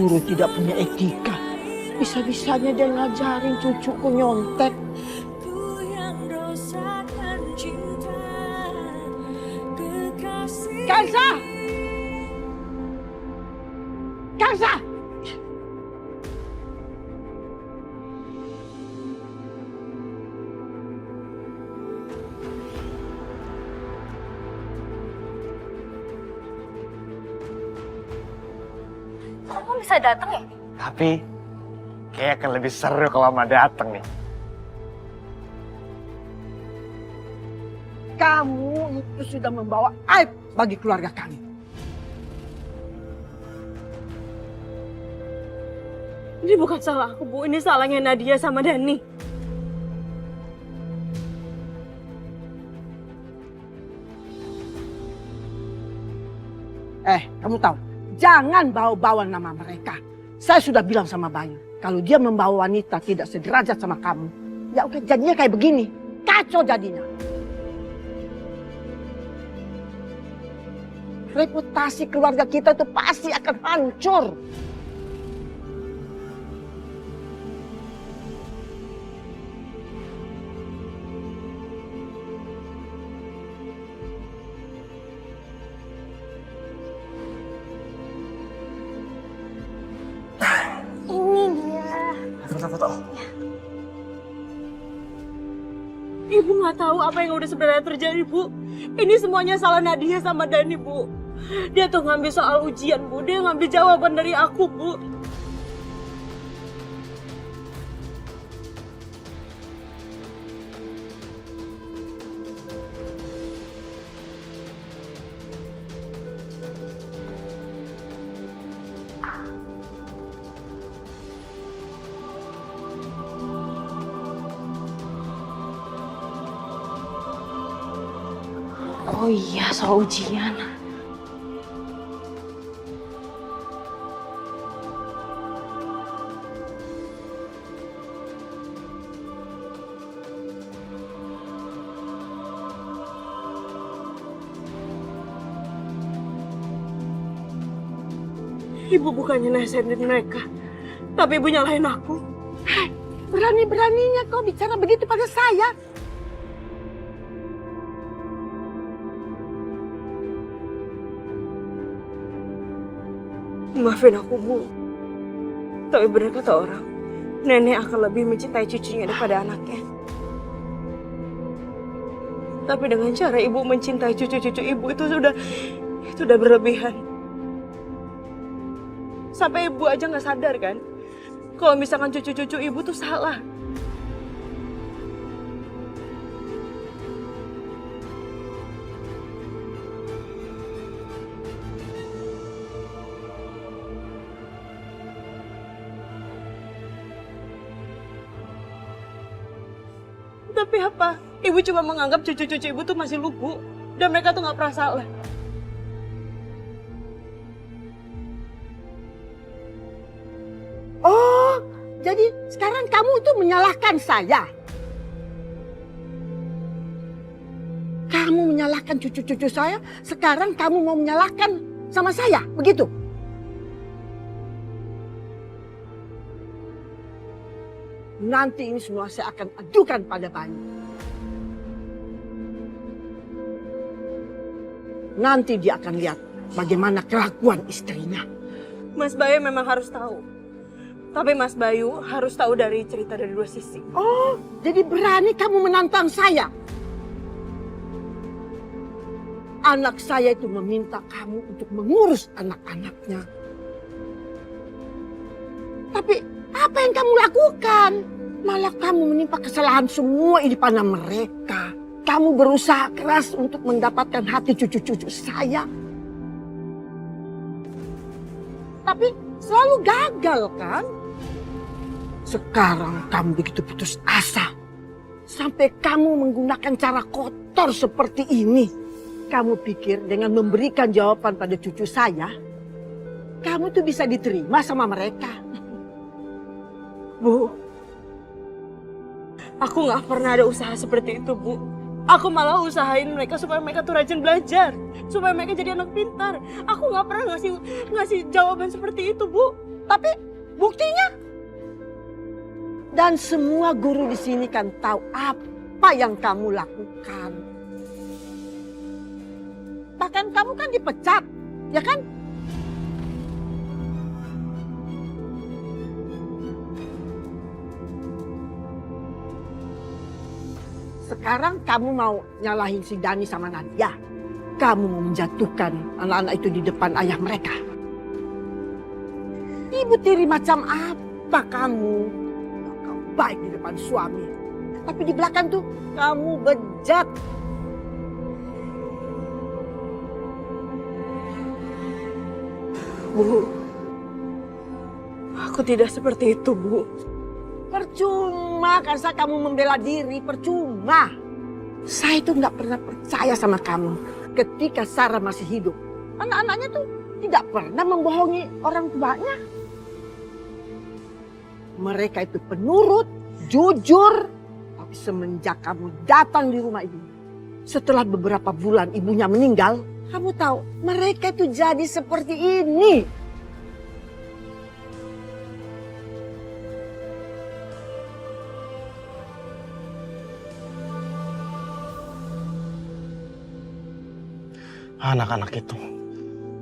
guru tidak punya etika. Bisa-bisanya dia ngajarin cucuku nyontek. Kansa! Kansa! Kamu bisa datang ya? Tapi kayak akan lebih seru kalau Mama datang nih. Kamu itu sudah membawa aib bagi keluarga kami. Ini bukan salah aku, Bu. Ini salahnya Nadia sama Dani. Kamu tahu, jangan bawa-bawa nama mereka. Saya sudah bilang sama Bayu, kalau dia membawa wanita tidak sederajat sama kamu, ya oke, jadinya kayak begini. Kacau jadinya. Reputasi keluarga kita itu pasti akan hancur. Ini dia. Foto-foto. Ibu nggak tahu apa yang udah sebenarnya terjadi, Bu. Ini semuanya salah Nadia sama Dani, Bu. Dia tuh ngambil soal ujian, Bu. Dia ngambil jawaban dari aku, Bu. Oh iya, soal ujian. Ibu bukannya nasihatin mereka, tapi ibu nyalahin aku. Hei, berani-beraninya kau bicara begitu pada saya. Maafin aku, Bu. Tapi benar kata orang, nenek akan lebih mencintai cucunya daripada anaknya. Tapi dengan cara ibu mencintai cucu-cucu ibu itu sudah berlebihan. Sampai ibu aja nggak sadar kan, kalau misalkan cucu-cucu ibu tuh salah. Tapi apa? Ibu cuma menganggap cucu-cucu ibu tuh masih lugu. Dan mereka tuh gak pernah salah. Oh, jadi sekarang kamu itu menyalahkan saya. Kamu menyalahkan cucu-cucu saya, sekarang kamu mau menyalahkan sama saya, begitu? Nanti ini semua saya akan adukan pada Bayu. Nanti dia akan lihat bagaimana kelakuan istrinya. Mas Bayu memang harus tahu. Tapi Mas Bayu harus tahu dari cerita dari dua sisi. Oh, jadi berani kamu menantang saya? Anak saya itu meminta kamu untuk mengurus anak-anaknya. Tapi apa yang kamu lakukan? Malah kamu menimpa kesalahan semua ini pada mereka. Kamu berusaha keras untuk mendapatkan hati cucu-cucu saya. Tapi selalu gagal kan? Sekarang kamu begitu putus asa. Sampai kamu menggunakan cara kotor seperti ini. Kamu pikir dengan memberikan jawaban pada cucu saya, kamu tuh bisa diterima sama mereka. Bu, aku gak pernah ada usaha seperti itu, Bu. Aku malah usahain mereka supaya mereka tuh rajin belajar. Supaya mereka jadi anak pintar. Aku gak pernah ngasih jawaban seperti itu, Bu. Tapi buktinya? Dan semua guru di sini kan tahu apa yang kamu lakukan. Bahkan kamu kan dipecat, ya kan? Sekarang kamu mau nyalahin si Dani sama Nadia. Kamu mau menjatuhkan anak-anak itu di depan ayah mereka. Ibu tiri macam apa kamu? Kau baik di depan suami. Tapi di belakang tuh kamu bejat. Bu, aku tidak seperti itu, Bu. Percuma kan kamu membela diri, percuma. Saya itu nggak pernah percaya sama kamu ketika Sarah masih hidup. Anak-anaknya tuh tidak pernah membohongi orang tuanya. Mereka itu penurut, jujur. Tapi semenjak kamu datang di rumah ibu, setelah beberapa bulan ibunya meninggal, kamu tahu mereka itu jadi seperti ini. Anak-anak itu,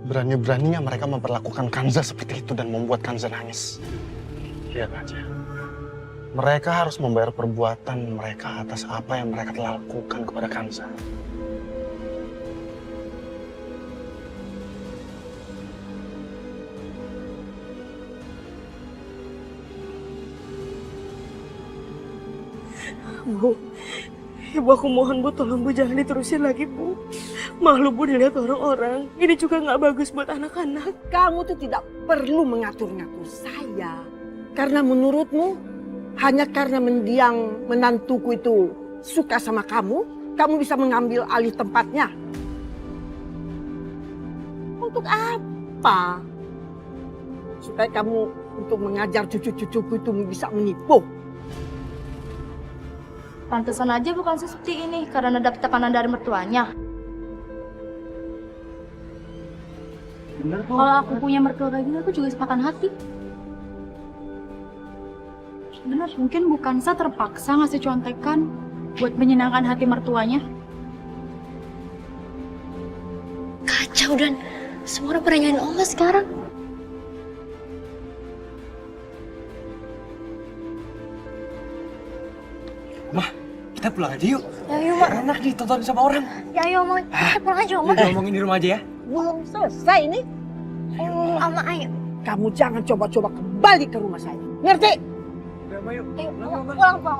berani-beraninya mereka memperlakukan Kanza seperti itu dan membuat Kanza nangis. Lihat aja. Mereka harus membayar perbuatan mereka atas apa yang mereka telah lakukan kepada Kanza. Bu, Ibu aku mohon Bu, tolong Bu jangan diterusin lagi Bu. Malu Bu dilihat orang-orang. Ini juga nggak bagus buat anak-anak. Kamu tuh tidak perlu mengatur-ngatur saya. Karena menurutmu, hanya karena mendiang menantuku itu suka sama kamu bisa mengambil alih tempatnya. Untuk apa? Supaya kamu untuk mengajar cucu-cucuku itu bisa menipu. Pantesan aja bukan seperti ini karena dapat tekanan dari mertuanya. Kalau aku punya mertua kayak gini, aku juga sepakan hati. Benar, mungkin bukan saya terpaksa ngasih contekan buat menyenangkan hati mertuanya. Kacau dan semua orang pada nyalain Oma sekarang. Mah, kita pulang aja yuk. Ya yuk, Mak. Enak ditonton sama orang. Ya yuk, Mak. Kita pulang aja, Oma. Udah ngomongin di rumah aja ya. Belum selesai ini. Ama, ayo. Kamu jangan coba-coba kembali ke rumah saya. Ngerti? Udah, Ma, yuk. Ayo, Pulang, Oma. Ma. Pulang, Oma.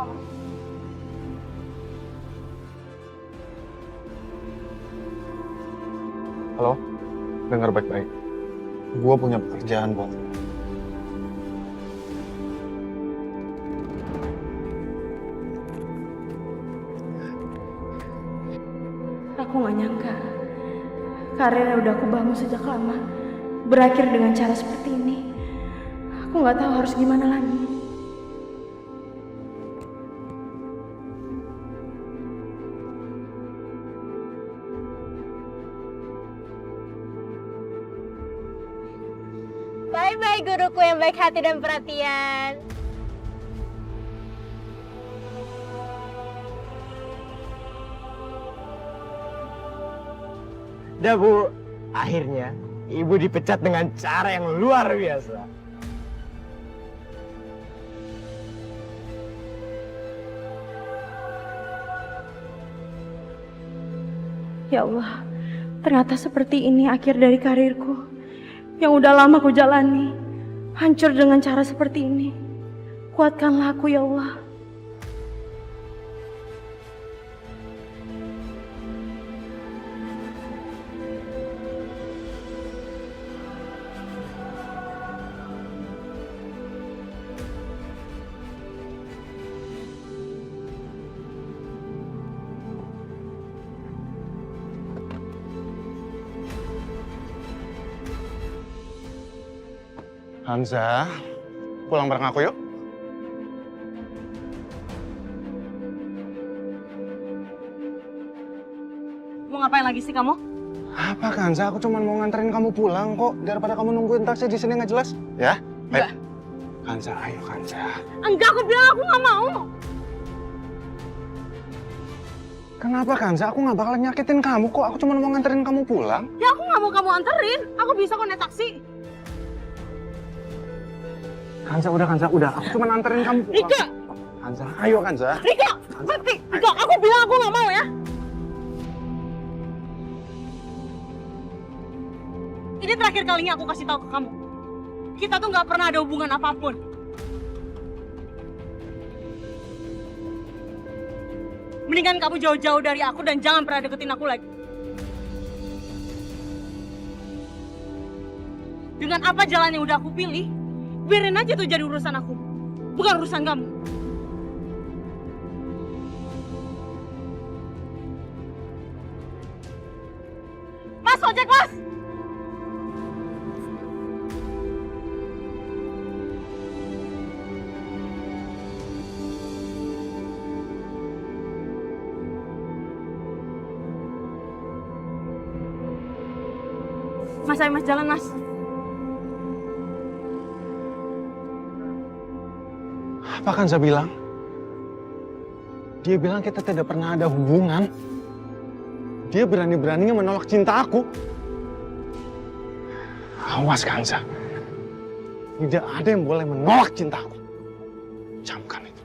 Halo? Dengar baik-baik. Gua punya pekerjaan buat lo. Aku nggak nyangka karir yang udah aku bangun sejak lama berakhir dengan cara seperti ini. Aku nggak tahu harus gimana lagi. Bye-bye guruku yang baik hati dan perhatian. Udah Bu, akhirnya Ibu dipecat dengan cara yang luar biasa. Ya Allah, ternyata seperti ini akhir dari karirku yang udah lama ku jalani. Hancur dengan cara seperti ini. Kuatkanlah aku ya Allah. Hanza, pulang bareng aku yuk. Mau ngapain lagi sih kamu? Apa Hanza? Aku cuma mau nganterin kamu pulang kok. Daripada kamu nungguin taksi di sini nggak jelas. Ya? Enggak. Kanza, ayo Kanza. Enggak, aku bilang aku nggak mau. Kenapa Kanza? Aku nggak bakal nyakitin kamu kok. Aku cuma mau nganterin kamu pulang. Ya aku nggak mau kamu anterin. Aku bisa kok naik taksi. Kanza, udah. Aku cuma nganterin kamu pulang. Rika! Kanza, ayo Kanza. Rika! Berhenti! Rika, aku bilang aku nggak mau ya. Ini terakhir kalinya aku kasih tahu ke kamu. Kita tuh nggak pernah ada hubungan apapun. Mendingan kamu jauh-jauh dari aku dan jangan pernah deketin aku lagi. Dengan apa jalan yang udah aku pilih, biarin aja tuh jadi urusan aku. Bukan urusan kamu. Mas, ojek mas! Mas, ayo mas jalan mas. Apa Kanza bilang? Dia bilang kita tidak pernah ada hubungan. Dia berani-beraninya menolak cinta aku. Awas Kanza. Tidak ada yang boleh menolak cintaku. Camkan itu.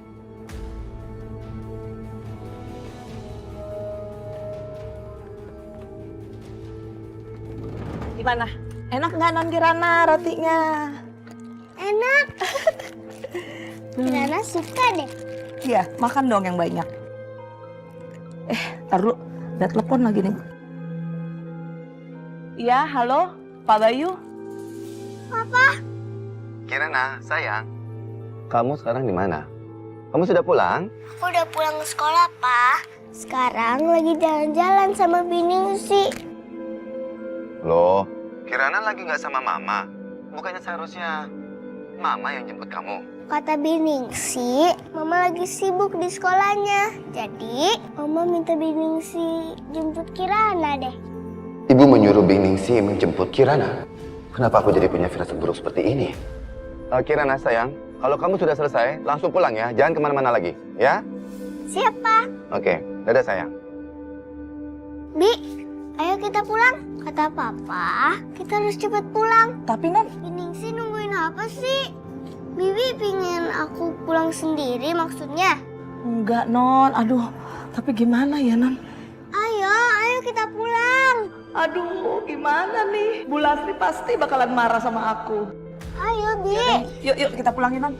Gimana? Enak nggak Non Kirana rotinya? Enak. Kirana suka deh. Iya, makan dong yang banyak. Ntar dulu, ada telepon lagi nih. Iya, halo, Pak Bayu. Kirana, sayang. Kamu sekarang di mana? Kamu sudah pulang? Aku udah pulang ke sekolah, Pak. Sekarang lagi jalan-jalan sama Biningsi. Loh, Kirana lagi nggak sama Mama. Bukannya seharusnya Mama yang jemput kamu? Kata Biningsi, Mama lagi sibuk di sekolahnya. Jadi, Mama minta Biningsi jemput Kirana deh. Ibu menyuruh Biningsi menjemput Kirana. Kenapa aku jadi punya firasat buruk seperti ini? Kirana, sayang. Kalau kamu sudah selesai, langsung pulang ya. Jangan kemana-mana lagi, ya? Siapa? Oke, dadah sayang. Bi, ayo kita pulang. Kata Papa, kita harus cepat pulang. Tapi Non, Biningsi nungguin apa sih? Bibi pingin aku pulang sendiri maksudnya. enggak Non. Aduh, tapi gimana ya Non? Ayo kita pulang. Aduh, gimana nih? Bu Lasri pasti bakalan marah sama aku. Ayo, Bi. Yuk, kita pulangin Non.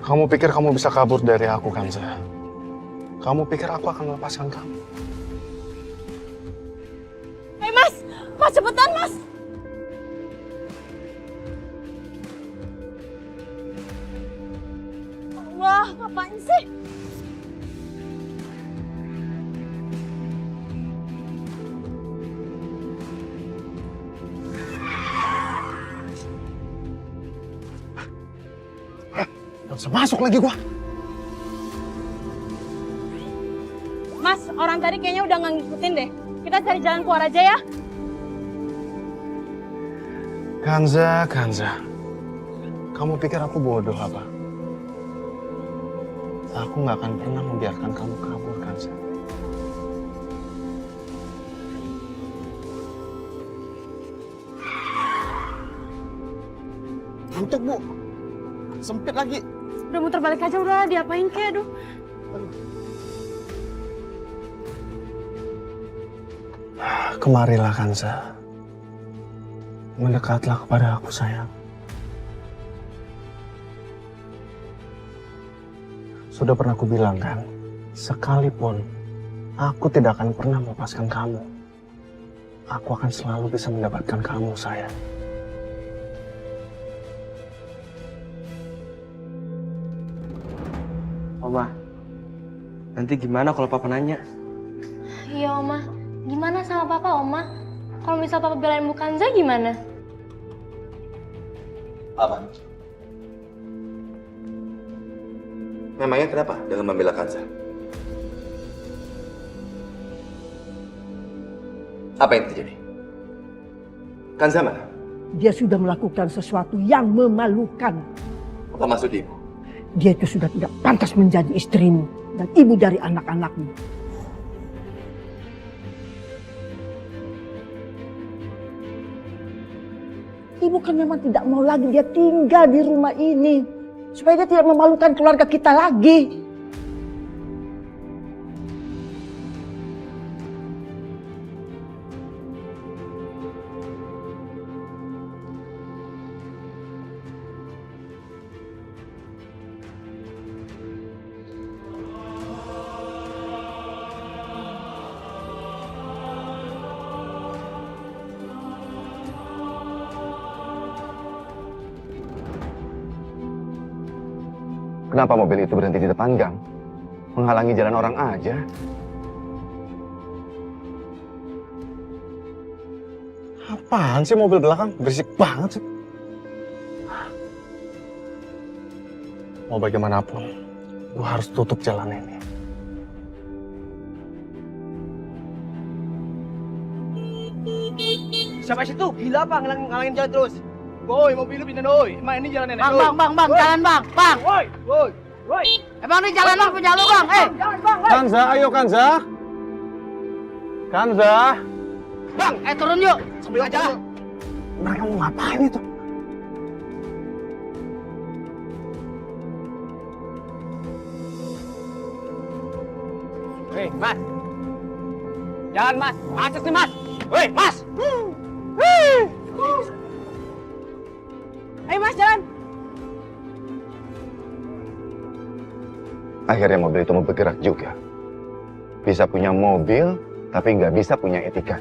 Kamu pikir kamu bisa kabur dari aku, Kanza? Kamu pikir aku akan melepaskan kamu? Hei mas! Mas cepetan mas! Wah, ngapain sih? Gak bisa masuk lagi gua. Mas, orang tadi kayaknya udah nggak ngikutin deh. Kita cari jalan keluar aja ya. Kanza. Kamu pikir aku bodoh apa? Aku nggak akan pernah membiarkan kamu kabur, Kanza. Untuk Bu. Sempit lagi. Udah muter balik aja udah, diapain kek, aduh. Kemarilah Kanza. Mendekatlah kepada aku sayang. Sudah pernah aku bilang kan, sekalipun aku tidak akan pernah melepaskan kamu, aku akan selalu bisa mendapatkan kamu sayang. Oma, nanti gimana kalau Papa nanya? Iya Oma, gimana sama Papa Oma? Kalau misal Papa belain Bu Kanza gimana? Apa? Memangnya kenapa dengan membela Kanza? Apa yang terjadi? Kanza mana? Dia sudah melakukan sesuatu yang memalukan. Apa maksud ibu? Dia itu sudah tidak pantas menjadi istrimu dan ibu dari anak-anakmu. Ibu kan memang tidak mau lagi dia tinggal di rumah ini. Supaya dia tidak memalukan keluarga kita lagi. Kenapa mobil itu berhenti di depan gang? Menghalangi jalan orang aja. Apaan sih mobil belakang? Berisik banget sih. Mau bagaimanapun, gue harus tutup jalan ini. Siapa situ? Gila apa ngalangin jalan terus? Boy, mobil lu pindah doi. Emang ini jalan nenek. Bang, jalan bang. Woi. Emang ini jalan lu punya lu bang, Kanza, ayo Kanza. Kanza. Bang, turun yuk. Sambil aja. Mereka mau ngapain itu? Hei, Mas. Jalan, Mas. Macet nih, Mas. Woi, Mas. Ayo mas, jalan. Akhirnya mobil itu mau bergerak juga. Bisa punya mobil, tapi nggak bisa punya etika.